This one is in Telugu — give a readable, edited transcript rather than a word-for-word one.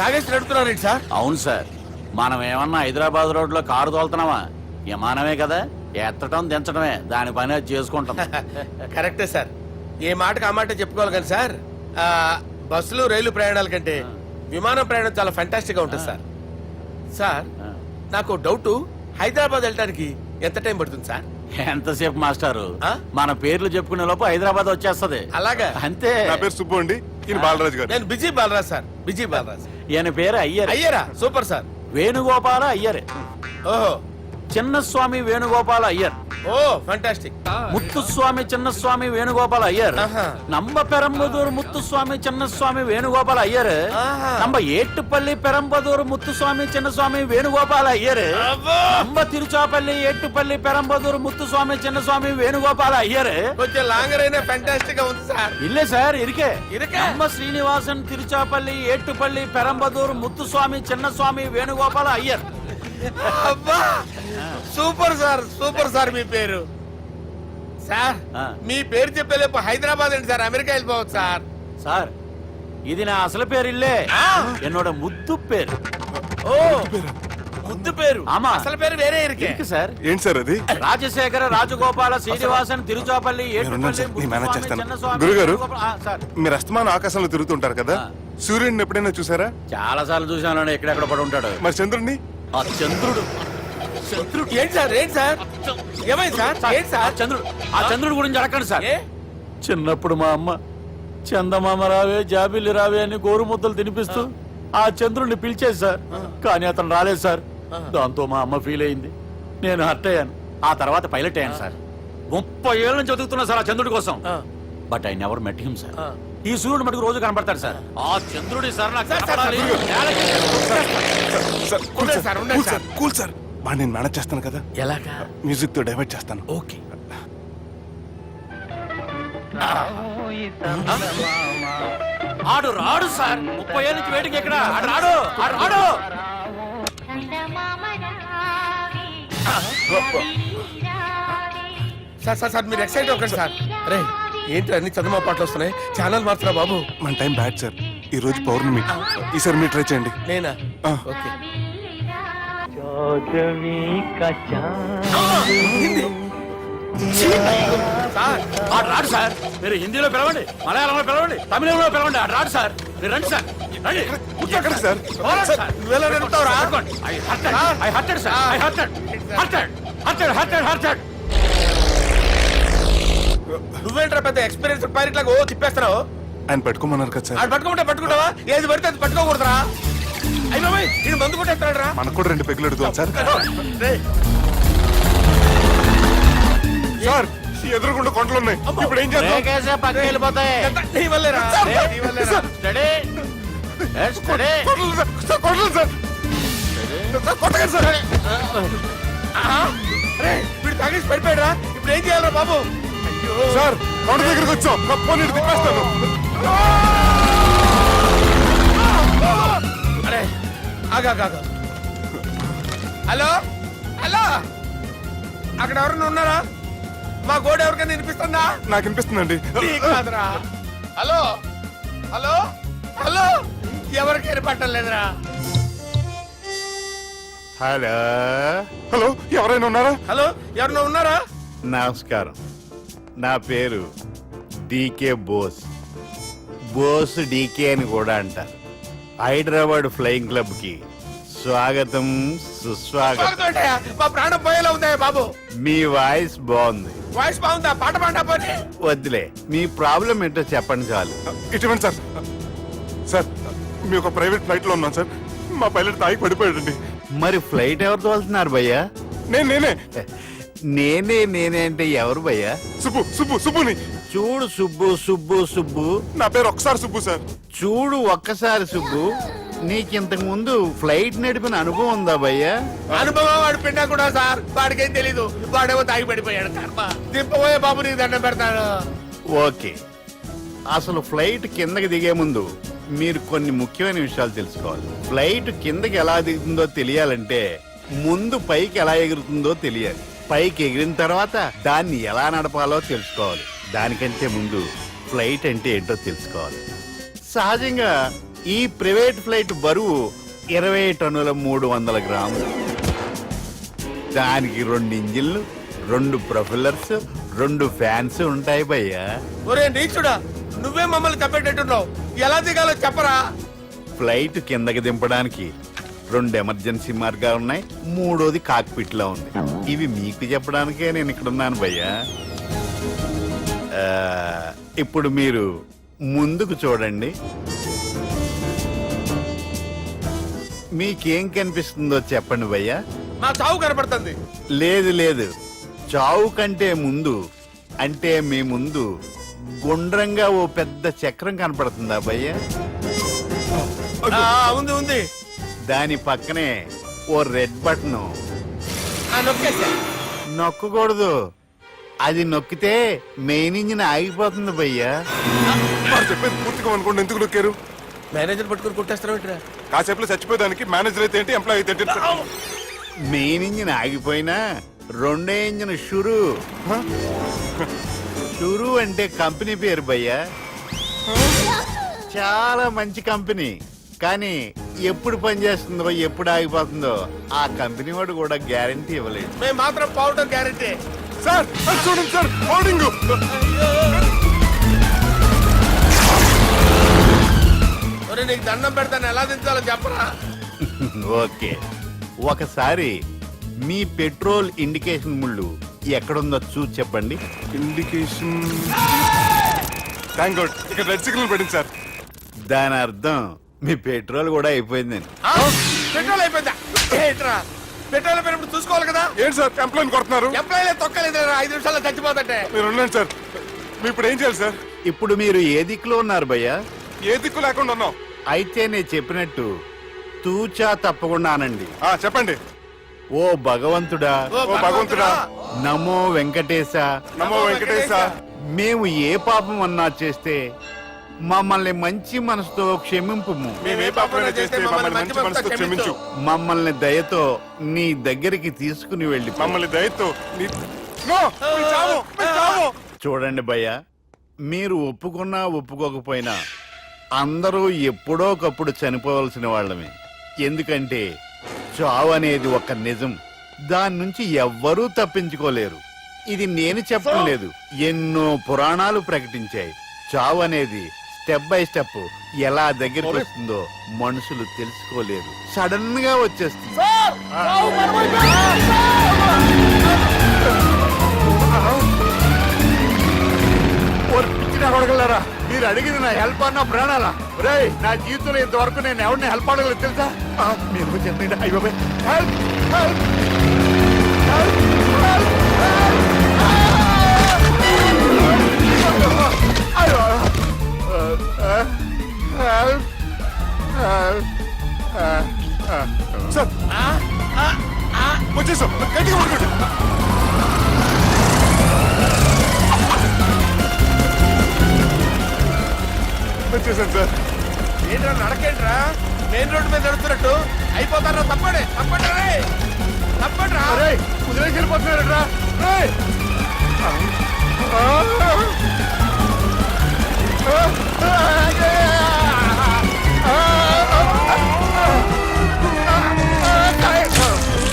తాగేసి నడుపుతున్నారేంటి సార్? అవును సార్, మనం ఏమన్నా హైదరాబాద్ రోడ్ లో కారు తోలుతున్నావా? విమానమే కదా, ఎత్తడం దించడమే దాని పని అది చేసుకుంటాం. కరెక్టే సార్, ఏ మాటకు ఆ మాట చెప్పుకోవాలి కానీ సార్, బస్సులు రైలు ప్రయాణాల కంటే విమానం ప్రయాణం చాలా ఫెంటాస్టిక్ గా ఉంటుంది సార్. సార్ నాకు డౌట్, హైదరాబాద్ వెళ్ళడానికి ఎంత టైం పడుతుంది సార్? ఎంతసేపు మాస్టారు, మన పేర్లు చెప్పుకునే లోపు హైదరాబాద్ వచ్చేస్తది. అలాగా? అంతే. నా పేరు సుబ్బు అండి, ఈయన బాలరాజు గారు. నేను busy Balaraj sir, busy Balaraj. ఈయన పేరు అయ్యర్. అయ్యరా? Super sir. వేణుగోపాల అయ్యర్. ఓహో, చిన్నస్వామి వేణుగోపాల అయ్యర్. Oh fantastic. ముత్తుస్వామి చిన్నస్వామి వేణుగోపాల అయ్యర్. நம்ம பெரம்பதூர் முத்துசுவாமி சின்னசுவாமி வேணுகோபால ஐயர். நம்ம ஏட்டுப்பள்ளி பெரம்பதூர் முத்துசுவாமி சின்னசுவாமி வேணுகோபால ஐயர். நம்ம திருச்சாப்பள்ளி ஏட்டுப்பள்ளி பெரம்பதூர் முத்துசுவாமி சின்னசுவாமி வேணுகோபால ஐயர். కొంచెం లాంగర్ అయినా ఫంటాస్టిక్ గా ఉంది సార్. இல்ல சார், இருக்கே. நம்ம ஸ்ரீனிவாசன் திருச்சாப்பள்ளி ஏட்டுப்பள்ளி பெரம்பதூர் முத்துசுவாమి చిన్నస్వామి వేణుగోపాల అయ్యర్. అబ్బా సూపర్ సార్, సూపర్ సార్. మీ పేరు సార్, మీ పేరు చెప్పేలేపు హైదరాబాద్ అండి సార్, అమెరికా వెళ్ళిపోవచ్చు సార్. సార్ ఇది నా అసలు పేరు ఇల్లే, என்னோட ముద్దు పేరు. ఓ ముద్దు పేరు. ఆమా, అసలు పేరు వేరే ఇరికే సార్. ఏంటి సార్ అది? రాజశేఖర రాజగోపాల శ్రీనివాసన్ తిరుచాపల్లి గురుగారు, మీరు అస్తమాన ఆకాశంలో తిరుగుతుంటారు కదా, సూర్యుడిని ఎప్పుడైనా చూసారా? చాలా సార్లు చూసాను, ఎక్కడెక్కడ పడి ఉంటాడు. మరి చంద్రుడిని? ఆ చంద్రుడు. ఏంటి సార్, ఏంటి సార్, ఏమైంది సార్? ఏంటి సార్? చంద్రుడు, ఆ చంద్రుడు గురించి అడగండి సార్. చిన్నప్పుడు మా అమ్మ చందమామ రావే జాబిల్లి రావే అని గోరు ముద్దలు తినిపిస్తూ ఆ చంద్రుడిని పిలిచేది సార్, కానీ అతను రాలేదు సార్. దాంతో మా అమ్మ ఫీల్ అయింది, నేను హర్ట్ అయ్యాను. ఆ తర్వాత పైలట్ అయ్యాను సార్. 30 ఏళ్ళ నుంచి చదువుతున్నా సార్ ఆ చంద్రుడి కోసం. But I never met him sir. ఈ సూర్యుడు మటుకు రోజు కనపడతాడు సార్. ఆ చంద్రుడి సార్ నాకు కూల్ సార్, నేను మేనేజ్ చేస్తాను కదా. ఎలాగా? మ్యూజిక్ తో డైవర్ట్ చేస్తాను. ఓకే. ఆడు రాడు సార్, 30 ఏళ్ళ నుంచి వెయిటింగ్ ఎక్కడ. ఆడు రాడు, ఆడు రాడు. సార్ సార్ సార్, మీరు ఎక్సైట్ అవ్వకండి సార్. అరే ఏంటి అన్ని చదువు పాటలు వస్తున్నాయి, ఛానల్ మారుతున్నా బాబు. మన టైం బ్యాడ్ సార్, ఈ రోజు పౌర్ణమి. ఈసారి మీరు ట్రై చేయండి. నేనా? ఓకే. ఆడు రాడు సార్, మీరు హిందీలో పిలవండి, మలయాళంలో పిలవండి, తమిళంలో పిలవండి. ఆడు రాడు సార్, మీరు రండి సార్, రండి. ఎక్కడ సార్? నువ్వేంట్రా పెద్ద ఎక్స్పీరియన్స్ పైరెట్ లాగా ఓ తిప్పేస్తున్నావు? ఆయన పట్టుకోమన్నారు కదా సార్. ఆయన పట్టుకుంటే పట్టుకుంటావా? ఏది పడితే అది పట్టుకోకూడదురా. అయ్యి బాబాయ్, నేను మందు కొట్టేస్తాడు రా. మనకు కూడా 2 పెగ్గులు అడుగుతాం సార్. సార్ ఎదురుకుండా కొండలు ఉన్నాయి, ఇప్పుడు ఏం చేద్దాం? పక్కకి వెళ్ళిపోతాయి. నీ వల్లేరా, నీ వల్లేరా. వీడు తాగేసి పడిపోయాడా? ఇప్పుడు ఏం చేయాలరా బాబు? సార్ కొండ దగ్గరికి వచ్చాం, కప్పని తిప్పేస్తాను. అరే ఆగా. హలో హలో, అక్కడ ఎవరన్నా ఉన్నారా? మా గోడ ఎవరికైనా వినిపిస్తుందా? నాకు వినిపిస్తుందండి. కాదురా. హలో హలో హలో, ఎవరికైనా పట్టలేదురా. హలో హలో, ఎవరైనా ఉన్నారా? హలో, ఎవరైనా ఉన్నారా? నమస్కారం, నా పేరు డీకే బోస్. బోస్ డీకే అని కూడా అంటారు. హైదరాబాద్ ఫ్లయింగ్ క్లబ్ కి స్వాగతం సుస్వాగతం. మా ప్రాణం పోయేలా ఉందా బాబు? మీ వాయిస్ బాగుంది. వాయిస్ బాగుందా? పాట పాడా పోనీ. వద్దులే, మీ ప్రాబ్లం ఏంటో చెప్పండి చాలు. ఇటువంటి సార్, సార్ మీ ఒక ప్రైవేట్ ఫ్లైట్ లో ఉన్నాం సార్, మా పైలట్ తాగి పడిపోయాడండి. మరి ఫ్లైట్ ఎవరు తోలుతున్నారు భయ్యా? నేనే అంటే ఎవరు భయ్యా? సుబ్బుని. చూడు సుబ్బు, నా పేరు ఒకసారి సుబ్బు సార్. చూడు ఒక్కసారి సుబ్బు, నీకింతకు ముందు ఫ్లైట్ నడిపిన అనుభవం ఉందా భయ్యా? అనుభవం వాడు పిండా కూడా సార్, వాడికేం తెలీదు. వాడేమో తాగి పడిపోయాడు. దింపబోయే బాబు, నీకు దండం పెడతాడు. ఓకే, అసలు ఫ్లైట్ కిందకి దిగే ముందు మీరు కొన్ని ముఖ్యమైన విషయాలు తెలుసుకోవాలి. ఫ్లైట్ కిందకి ఎలా దిగుతుందో తెలియాలంటే ముందు పైకి ఎలా ఎగురుతుందో తెలియాలి. పైకి ఎగిరిన తర్వాత దాన్ని ఎలా నడపాలో తెలుసుకోవాలి. దానికంటే ముందు ఫ్లైట్ అంటే ఏంటో తెలుసుకోవాలి. సహజంగా ఈ ప్రైవేట్ ఫ్లైట్ బరువు 20 టన్నుల 300 గ్రాములు. దానికి 2 ఇంజిన్లు, 2 ప్రొఫెల్లర్స్, 2 ఫ్యాన్స్ ఉంటాయి భయ్యా. ఒరే నీచుడా, నువ్వే మమ్మల్ని చెప్పేటట్టున్నావు. ఎలా దిగాలో చెప్పరా? ఫ్లైట్ కిందకి దింపడానికి 2 ఎమర్జెన్సీ మార్గాలు ఉన్నాయి, 3వది కాక్పిట్ లో ఉంది. ఇవి మీకు చెప్పడానికే నేను ఇక్కడ ఉన్నాను భయ్యా. ఇప్పుడు మీరు ముందుకు చూడండి. మీకేం కనిపిస్తుందో చెప్పండి భయ్యా. మా చావు కనపడుతుంది. లేదు లేదు, చావు కంటే ముందు అంటే మీ ముందు గుండ్రంగా ఓ పెద్ద చక్రం కనపడుతుందా భయ్యా? ఉంది ఉంది. దాని పక్కనే ఓ రెడ్ బటన్. నొక్కేసా. నొక్కకూడదు, అది నొక్కితే మెయిన్ ఇంజిన్ ఆగిపోతుంది భయ్యా. వారు చెప్పేది పూర్తిగా అనుకోండి, ఎందుకు నొక్కారు? మేనేజర్ పట్టుకుని కొట్టేస్తారా ఏంట్రా? కాసేపులో చచ్చిపోయేదానికి మేనేజర్ అయితే ఏంటి, ఎంప్లాయ్ అయితే ఏంటి? మెయిన్ ఇంజిన్ ఆగిపోయినా 2వ ఇంజిన్ షురు. షురు అంటే కంపెనీ పేరు భయ్యా. చాలా మంచి కంపెనీ, కానీ ఎప్పుడు పనిచేస్తుందో ఎప్పుడు ఆగిపోతుందో ఆ కంపెనీ వాడు కూడా గ్యారంటీ ఇవ్వలేదు. మేము మాత్రం పౌడర్ గ్యారెంటీ. సార్ అది చూడండి సార్, హోర్డింగ్. ఒరే నీకు దండం పెడతాను, ఎలా దించాలో చెప్పరా? ఓకే, ఒకసారి మీ పెట్రోల్ ఇండికేషన్ ముళ్ళు ఎక్కడుందో చూసి చెప్పండి. ఇండికేషన్. థ్యాంక్ గాడ్, ఇక్కడ రెడ్ సిగ్నల్ పడింది సార్. దాని అర్థం మీ పెట్రోల్ కూడా అయిపోయిందని. పెట్రోల్ అయిపోయిందా? ఏంట్రా పెట్రోల్ అయిపోయినప్పుడు చూసుకోవాలి కదా. ఏంటి సార్ ఎంప్లాయ్ కొడుతున్నారు? ఎంప్లాయీలే తొక్కలేదు, 5 నిమిషాల్లో చచ్చిపోతుంటే. మీరు ఉండండి సార్, మీరు ఇప్పుడు ఏం చేయాలి సార్? ఇప్పుడు మీరు ఏ దిక్కులో ఉన్నారు భయ్యా? ఏ దిక్కు లేకుండా ఉన్నాం. అయితే నేను చెప్పినట్టు తూచా తప్పకుండా అనండి. చెప్పండి. ఓ భగవంతుడా, ఓ భగవంతుడా, నమో వెంకటేశ, నమో వెంకటేశ. మేము ఏ పాపం అన్నా చేస్తే మమ్మల్ని మంచి మనసుతో క్షమింపు. మేము ఏ పాపమైనా చేస్తే మమ్మల్ని మంచి మనసుతో క్షమించు. మమ్మల్ని దయతో నీ దగ్గరికి తీసుకుని వెళ్ళి మమ్మల్ని దయతో నో, మీ చావు, మీ చావు. చూడండి భయ్య, మీరు ఒప్పుకున్నా ఒప్పుకోకపోయినా అందరూ ఎప్పుడో ఒకప్పుడు చనిపోవలసిన వాళ్ళమే. ఎందుకంటే చావు అనేది ఒక నిజం, దాని నుంచి ఎవ్వరూ తప్పించుకోలేరు. ఇది నేను చెప్పడం లేదు, ఎన్నో పురాణాలు ప్రకటించాయి. చావు అనేది స్టెప్ బై స్టెప్ ఎలా దగ్గరికి వస్తుందో మనుషులు తెలుసుకోలేరు, సడన్ గా వచ్చేస్తుంది. అడగలరా, మీరు అడిగింది నా హెల్ప్ అన్న ప్రాణాలా? రే, నా జీవితంలో ఇంతవరకు నేను ఎవరిని హెల్ప్ అడగలేదు తెలుసా? మీరు చెప్పండి. అయ్యో హెల్ప్, హెల్ప్, సార్ వచ్చేసాం, గట్టిగా పడుకోండి. వచ్చేసాను సార్. ఏంట్రా నడకేంట్రా? మెయిన్ రోడ్ మీద నడుస్తున్నట్టు అయిపోతారా? తప్పండి తప్పండి రే, తప్పండి రా. కుదిరేసి వెళ్ళిపోతున్నారట్రా.